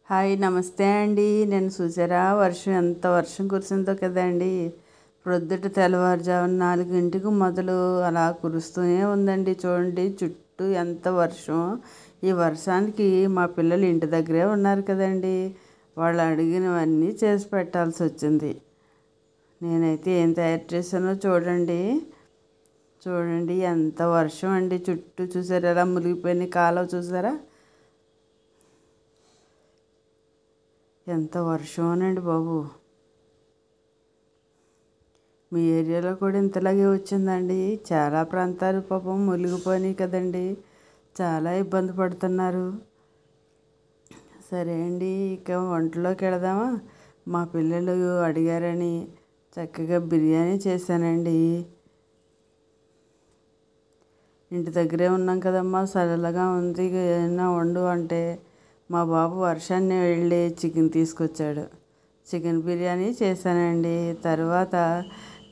Hi నమస్తే అండి. నేను చూసారా వర్షం ఎంత వర్షం కురిసిందో కదండి. ప్రొద్దుట తెల్లవారుజామున 4 మొదలు అలా కురుస్తూనే ఉందండి. చూడండి చుట్టూ ఎంత వర్షం. ఈ వర్షానికి మా పిల్లలు ఇంటి దగ్గరే ఉన్నారు కదండి. వాళ్ళు అడిగినవన్నీ చేసి పెట్టాల్సి వచ్చింది. నేనైతే ఏం తయారు చేశానో చూడండి. చూడండి ఎంత వర్షం అండి. చుట్టూ చూసారా ఎలా మునిగిపోయిన కాలువ చూసారా ఎంత వర్షమోనండి బాబు. మీ ఏరియాలో కూడా ఇంతలాగే వచ్చిందండి. చాలా ప్రాంతాలు పాపం మునిగిపోయినాయి కదండి. చాలా ఇబ్బంది పడుతున్నారు. సరే అండి, ఇక వంటలోకి వెళదామా. మా పిల్లలు అడిగారని చక్కగా బిర్యానీ చేశానండి. ఇంటి దగ్గరే ఉన్నాం కదమ్మా, సరళగా ఉంది, ఏమైనా వండు అంటే మా బాబు వర్షాన్ని వెళ్ళి చికెన్ తీసుకొచ్చాడు. చికెన్ బిర్యానీ చేశానండి. తర్వాత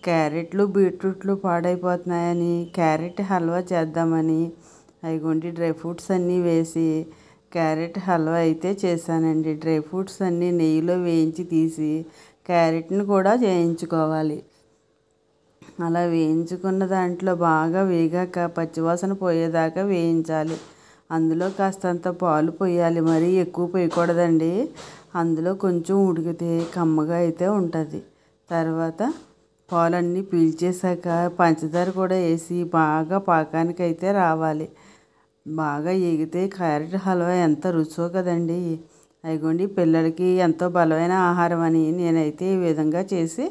క్యారెట్లు బీట్రూట్లు పాడైపోతున్నాయని క్యారెట్ హల్వా చేద్దామని అవిగోండి డ్రై ఫ్రూట్స్ అన్నీ వేసి క్యారెట్ హల్వా అయితే చేశానండి. డ్రై ఫ్రూట్స్ అన్నీ నెయ్యిలో వేయించి తీసి క్యారెట్ని కూడా వేయించుకోవాలి. అలా వేయించుకున్న దాంట్లో బాగా వేగాక పచ్చివాసన పోయేదాకా వేయించాలి. అందులో కాస్తంత పాలు పోయాలి, మరీ ఎక్కువ పోయకూడదండి. అందులో కొంచెం ఉడికితే కమ్మగా అయితే ఉంటుంది. తర్వాత పాలన్నీ పీల్చేశాక పంచదార కూడా వేసి బాగా పాకానికి అయితే రావాలి. బాగా ఎగితే క్యారెట్ హల్వా ఎంత రుచో కదండి. అయిగోండి పిల్లలకి ఎంతో బలమైన ఆహారం అని నేనైతే ఈ విధంగా చేసి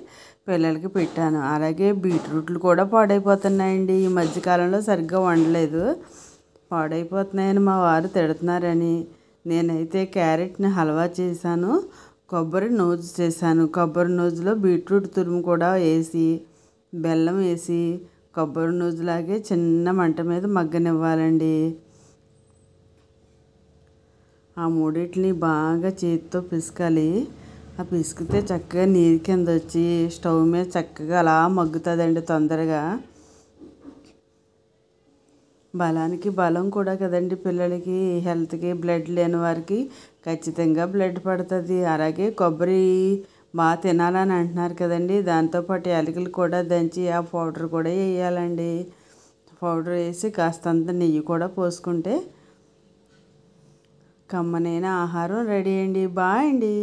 పిల్లలకి పెట్టాను. అలాగే బీట్రూట్లు కూడా పాడైపోతున్నాయండి. ఈ మధ్యకాలంలో సరిగ్గా వండలేదు, పాడైపోతున్నాయని మా వారు తిడుతున్నారని నేనైతే క్యారెట్ని హల్వా చేశాను. కొబ్బరి నూజు చేశాను. కొబ్బరి నూజులో బీట్రూట్ తురుము కూడా వేసి బెల్లం వేసి కొబ్బరి నూజులాగే చిన్న మంట మీద మగ్గనివ్వాలండి. ఆ మూడింటిని బాగా చేతితో పిసకాలి. ఆ పిసికితే చక్కగా నీరు కింద వచ్చి స్టవ్ మీద చక్కగా అలా మగ్గుతుందండి తొందరగా. బలానికి బలం కూడా కదండి. పిల్లలకి హెల్త్కి బ్లడ్ లేని వారికి ఖచ్చితంగా బ్లడ్ పడుతుంది. అలాగే కొబ్బరి బాగా తినాలని అంటున్నారు కదండి. దాంతోపాటు యాలకులు కూడా దంచి ఆ పౌడర్ కూడా వేయాలండి. పౌడర్ వేసి కాస్తంత నెయ్యి కూడా పోసుకుంటే కమ్మనైన ఆహారం రెడీ అండి. బాయ్ అండి.